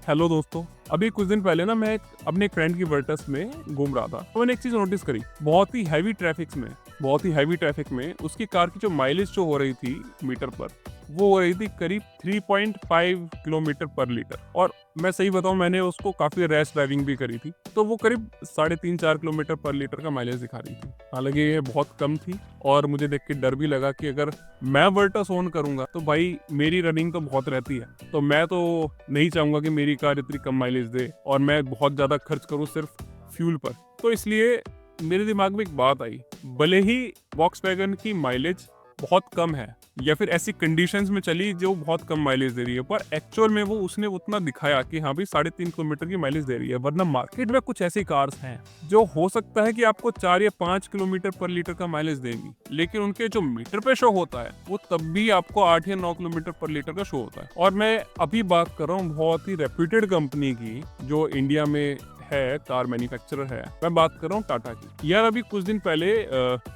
Hello दोस्तों। अभी कुछ दिन पहले ना मैं अपने एक फ्रेंड की वर्टस में घूम रहा था, तो मैंने एक चीज नोटिस करी। बहुत ही हैवी ट्रैफिक में उसकी कार की जो माइलेज जो हो रही थी मीटर पर, वो हो रही थी करीब 3.5 किलोमीटर पर लीटर। और मैं सही बताऊं, मैंने उसको काफी रैश ड्राइविंग भी करी थी, तो वो करीब 3.5-4 किलोमीटर पर लीटर का माइलेज दिखा रही थी। हालांकि ये बहुत कम थी और मुझे देख के डर भी लगा कि अगर मैं वर्टस ऑन करूंगा तो भाई मेरी रनिंग तो बहुत रहती है, तो मैं तो नहीं चाहूंगा कि मेरी कार इतनी कम माइलेज दे और मैं बहुत ज्यादा खर्च करूं सिर्फ फ्यूल पर। तो इसलिए मेरे दिमाग में एक बात आई, भले ही वॉक्सवैगन की माइलेज बहुत कम है या फिर ऐसी कंडीशंस में चली जो बहुत कम माइलेज दे रही है, पर एक्चुअल में वो उसने उतना दिखाया कि हाँ भी 3.5 किलोमीटर की माइलेज दे रही है। वरना मार्केट में कुछ ऐसी कार्स हैं जो हो सकता है कि आपको 4 या 5 किलोमीटर पर लीटर का माइलेज देंगी, लेकिन उनके जो मीटर पे शो होता है वो तब भी आपको 8 या 9 किलोमीटर पर लीटर का शो होता है। और मैं अभी बात कर रहा हूँ बहुत ही रेप्यूटेड कंपनी की जो इंडिया में है, कार मैन्युफैक्चरर है। मैं बात कर रहा हूँ टाटा की। यार अभी कुछ दिन पहले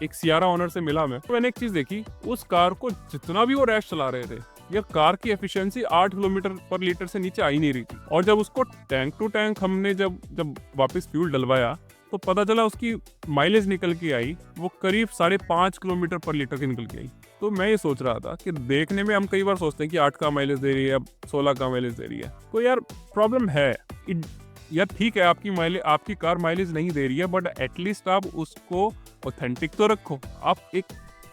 एक सियारा ऑनर से मिला मैं, तो मैंने एक चीज देखी। उस कार को जितना भी वो रैश चला रहे थे, यार कार की एफिशिएंसी 8 किलोमीटर पर लीटर से नीचे आ ही नहीं रही थी। और जब उसको टैंक टू टैंक हमने जब वापस फ्यूल डलवाया तो पता चला उसकी माइलेज निकल के आई वो करीब 5.5 किलोमीटर पर लीटर की निकल के आई। तो मैं ये सोच रहा था कि देखने में हम कई बार सोचते हैं कि 8 का माइलेज दे रही है, अब 16 का माइलेज दे रही है, तो यार प्रॉब्लम है। यार ठीक है, आपकी कार माइलेज नहीं दे रही है, बट एटलीस्ट आप उसको ऑथेंटिक तो रखो, आप एक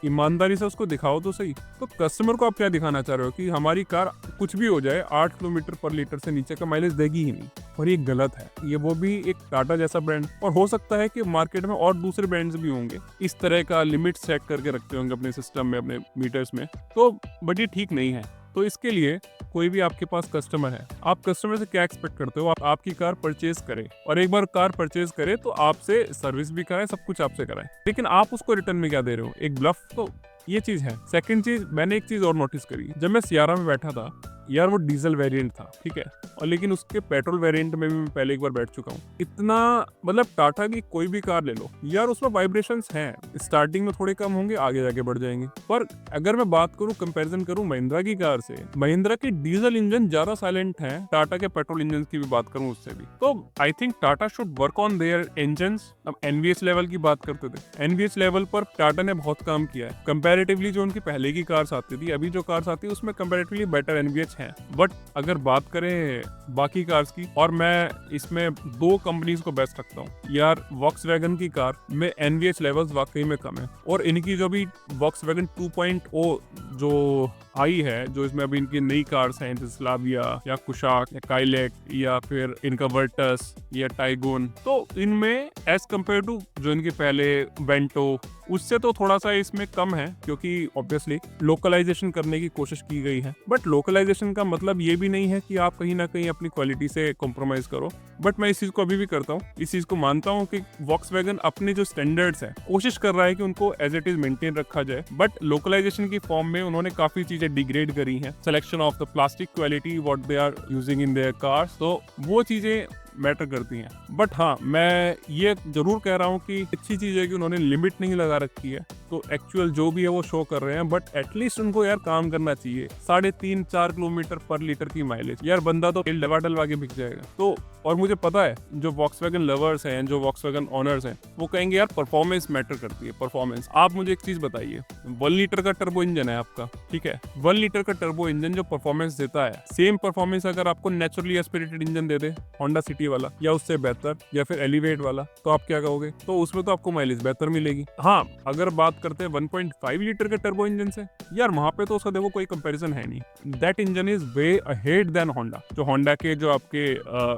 ईमानदारी से उसको दिखाओ तो सही। तो कस्टमर को आप क्या दिखाना चाह रहे हो कि हमारी कार कुछ भी हो जाए 8 किलोमीटर पर लीटर से नीचे का माइलेज देगी ही नहीं। और ये गलत है, ये वो भी एक टाटा जैसा ब्रांड। और हो सकता है कि मार्केट में और दूसरे ब्रांड्स भी होंगे इस तरह का लिमिट सेट करके रखते होंगे अपने सिस्टम में, अपने मीटर्स में, तो बट ये ठीक नहीं है। तो इसके लिए कोई भी आपके पास कस्टमर है, आप कस्टमर से क्या एक्सपेक्ट करते हो? आप आपकी कार परचेज करे और एक बार कार परचेज करे तो आपसे सर्विस भी कराए, सब कुछ आपसे कराए, लेकिन आप उसको रिटर्न में क्या दे रहे हो? एक ब्लफ। तो ये चीज है। सेकंड चीज, मैंने एक चीज और नोटिस करी। जब मैं सियारा में बैठा था, यार वो डीजल वेरिएंट था, ठीक है, और लेकिन उसके पेट्रोल वेरिएंट में भी मैं पहले एक बार बैठ चुका हूँ। इतना मतलब टाटा की कोई भी कार ले लो यार, उसमें वाइब्रेशंस हैं, स्टार्टिंग में थोड़े कम होंगे, आगे जाके बढ़ जाएंगे। पर अगर मैं बात करूँ, कंपैरिजन करूँ महिंद्रा की कार से, महिंद्रा की डीजल इंजन ज्यादा साइलेंट है टाटा के पेट्रोल इंजन की भी बात करूँ उससे भी। तो I think Tata should work on their engine. अब एनवीएच लेवल की बात करते थे, एनवीएच लेवल पर टाटा ने बहुत काम किया है कंपैरेटिवली। जो उनकी पहले की कार्स आती थी, अभी जो कार्स आती है उसमें कंपैरेटिवली बेटर एनवीएच हैं। बट अगर बात करें बाकी कार्स की, और मैं इसमें दो कंपनीज को बेस्ट रखता हूँ यार, वॉक्सवैगन की कार में एनवीएच लेवल्स वाकई में कम है, और इनकी जो भी वॉक्सवैगन 2.0 जो आई है, जो इसमें अभी इनकी नई कार्स हैं, जैसे स्लाविया या कुशाक या काइलेक या फिर इनका वर्टस या टाइगोन, तो इनमें एज कम्पेयर टू जो इनके पहले वेंटो, उससे तो थोड़ा सा इसमें कम है, क्योंकि ऑब्वियसली लोकलाइजेशन करने की कोशिश की गई है। बट लोकलाइजेशन का मतलब ये भी नहीं है कि आप कहीं ना कहीं अपनी क्वालिटी से कॉम्प्रोमाइज करो। बट मैं इस चीज को अभी भी करता हूँ, इस चीज को मानता हूँ कि वॉक्सवैगन अपने जो स्टैंडर्ड्स है कोशिश कर रहा है कि उनको एज इट इज मेंटेन रखा जाए, बट लोकलाइजेशन की फॉर्म में उन्होंने काफी चीजें डिग्रेड करी हैं। Selection of the plastic quality what they are using in their cars, तो वो चीजें मैटर करती हैं। बट हाँ, मैं ये जरूर कह रहा हूँ कि अच्छी चीज है कि उन्होंने लिमिट नहीं लगा रखी है, तो एक्चुअल जो भी है वो शो कर रहे हैं। बट एटलीस्ट उनको यार काम करना चाहिए। 3.5-4 किलोमीटर पर लीटर की माइलेज, यार बंदा तो तेल डलवा के बिक जाएगा। तो और मुझे पता है जो वॉक्सवैगन लवर्स हैं, जो वॉक्सवैगन ऑनर्स हैं, वो कहेंगे यार परफॉर्मेंस मैटर करती है, परफॉर्मेंस। आप मुझे एक चीज बताइए, 1 लीटर का टर्बो इंजन है आपका, ठीक है, 1 लीटर का टर्बो इंजन जो परफॉर्मेंस देता है, सेम परफॉर्मेंस अगर आपको नेचुरली एस्पिरेटेड इंजन दे दे, होंडा सिटी वाला या उससे बेहतर या फिर एलिवेट वाला, तो आप क्या कहोगे? तो उसमें तो आपको माइलेज बेहतर मिलेगी। हाँ, अगर बात करते हैं 1.5 लीटर के टर्बो इंजन से, यार वहां पे तो उसका देखो कोई कंपैरिजन है नहीं। That engine is way ahead than Honda. जो होंडा के जो आपके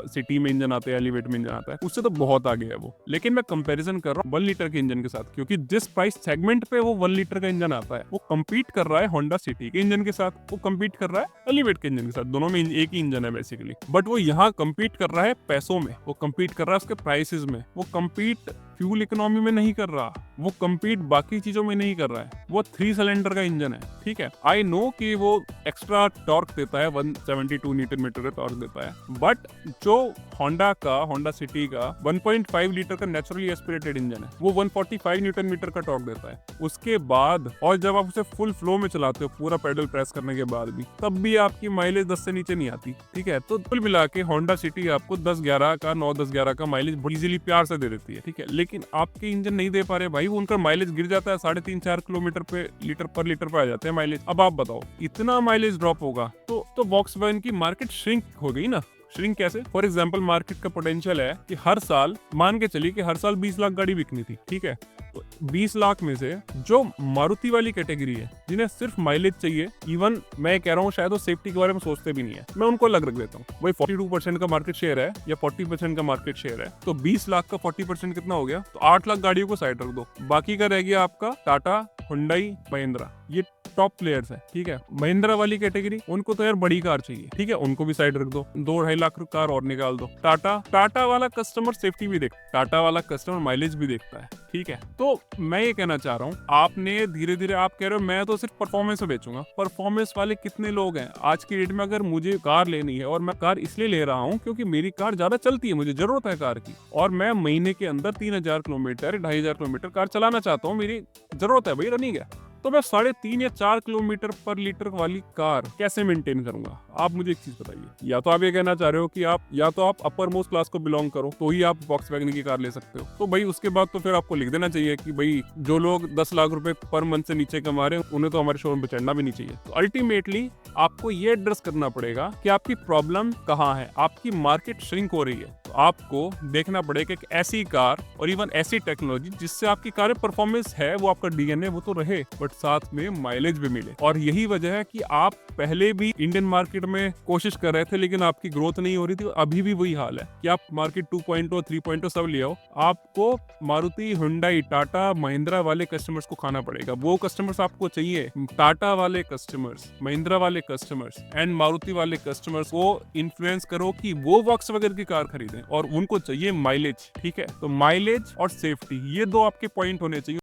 सिटी में इंजन आते हैं, एलिवेट में इंजन आता है, उससे तो बहुत आगे है वो। लेकिन मैं कंपैरिजन कर रहा हूँ 1 लीटर के इंजन के साथ, क्योंकि जिस प्राइस सेगमेंट पे वो 1 लीटर का इंजन आता है, वो कम्पीट कर रहा है होंडा सिटी के इंजन के साथ, वो कम्पीट कर रहा है एलिवेट के इंजन के साथ। दोनों में एक ही इंजन है बेसिकली, बट वो यहाँ कम्पीट कर रहा है पैसों में, वो कम्पीट कर रहा है उसके प्राइसेस में, वो कम्पीट फ्यूल इकोनॉमी में नहीं कर रहा, वो कम्पीट बाकी चीजों में नहीं कर रहा है, वो 3 सिलेंडर का इंजन है, ठीक है। आई नो कि वो एक्स्ट्रा टॉर्क देता है, 172 न्यूटन मीटर का टॉर्क देता है, बट जो होंडा सिटी का 1.5 लीटर का नेचुरली एस्पिरेटेड इंजन है, वो 145 न्यूटन मीटर का टॉर्क देता है। उसके बाद और जब आप उसे फुल फ्लो में चलाते हो पूरा पेडल प्रेस करने के बाद भी, तब भी आपकी माइलेज 10 से नीचे नहीं आती, ठीक है। तो कुल मिला के होंडा सिटी आपको 10-11 का 9-10-11 का माइलेज बड़ी इजीली प्यार से दे देती है, ठीक है। लेकिन आपके इंजन नहीं दे पा रहे भाई, वो उनका माइलेज गिर जाता है 3.5-4 किलोमीटर पे लीटर पर लीटर पे आ जाते हैं माइलेज। अब आप बताओ इतना माइलेज ड्रॉप होगा तो वॉक्सवैगन की मार्केट श्रिंक हो गई ना। श्रिंक कैसे? फॉर एग्जाम्पल मार्केट का पोटेंशियल है कि हर साल मान के चलिए कि हर साल 20 लाख गाड़ी बिकनी थी, ठीक है। तो 20 लाख में से जो मारुति वाली कैटेगरी है, जिन्हें सिर्फ माइलेज चाहिए, इवन मैं कह रहा हूँ शायद वो सेफ्टी के बारे में सोचते भी नहीं है, मैं उनको अलग रख देता हूँ, वही 42% का मार्केट शेयर है या 40% का मार्केट शेयर है, तो 20 लाख का 40% कितना हो गया? तो 8 लाख गाड़ियों को साइड रख दो, बाकी का रह गया आपका टाटा, हुंडई, महिंद्रा, ये टॉप प्लेयर्स है, ठीक है। महिंद्रा वाली कैटेगरी, उनको तो यार बड़ी कार चाहिए, ठीक है, उनको भी साइड रख दो, 2-2.5 लाख कार और निकाल दो। टाटा वाला कस्टमर सेफ्टी भी देखता, टाटा वाला कस्टमर माइलेज भी देखता है, ठीक है। तो मैं ये कहना चाह रहा हूँ, आपने धीरे धीरे आप कह रहे हो मैं तो सिर्फ परफॉर्मेंस में बेचूंगा, परफॉर्मेंस वाले कितने लोग हैं आज की डेट में? अगर मुझे कार लेनी है और मैं कार इसलिए ले रहा हूँ क्योंकि मेरी कार ज्यादा चलती है, मुझे जरूरत है कार की, और मैं महीने के अंदर 3000 किलोमीटर 2500 किलोमीटर कार चलाना चाहता हूँ, मेरी जरूरत है भाई, रनिंग है, तो मैं 3.5 या 4 किलोमीटर पर लीटर वाली कार कैसे मेंटेन करूंगा? आप मुझे एक चीज बताइए, या तो आप ये कहना चाह रहे हो कि आप अपर मोस्ट क्लास को बिलोंग करो तो ही आप वॉक्सवैगन की कार ले सकते हो, तो भाई उसके बाद तो फिर आपको लिख देना चाहिए कि भाई जो लोग 10 लाख रुपए पर मंथ से नीचे कमा रहे हैं उन्हें तो हमारे शोरूम पे चढ़ना भी नहीं चाहिए। तो अल्टीमेटली आपको ये एड्रेस करना पड़ेगा कि आपकी प्रॉब्लम कहाँ है। आपकी मार्केट श्रिंक हो रही है, तो आपको देखना पड़ेगा कि ऐसी कार और इवन ऐसी टेक्नोलॉजी जिससे आपकी कार में परफॉर्मेंस है, वो आपका डीएनए वो तो रहे, बट साथ में माइलेज भी मिले। और यही वजह है कि आप पहले भी इंडियन मार्केट में कोशिश कर रहे थे लेकिन आपकी ग्रोथ नहीं हो रही थी, अभी भी वही हाल है कि आप मार्केट 2.0 3.0 सब ले आओ, आपको मारुति, हुंडई, टाटा, महिंद्रा वाले कस्टमर्स को खाना पड़ेगा। वो कस्टमर्स आपको चाहिए, टाटा वाले कस्टमर्स, महिंद्रा वाले कस्टमर्स एंड मारुति वाले कस्टमर्स को इन्फ्लुएंस करो कि वो वॉक्सवैगन की कार खरीदें, और उनको चाहिए माइलेज, ठीक है। तो माइलेज और सेफ्टी, ये दो आपके पॉइंट होने चाहिए।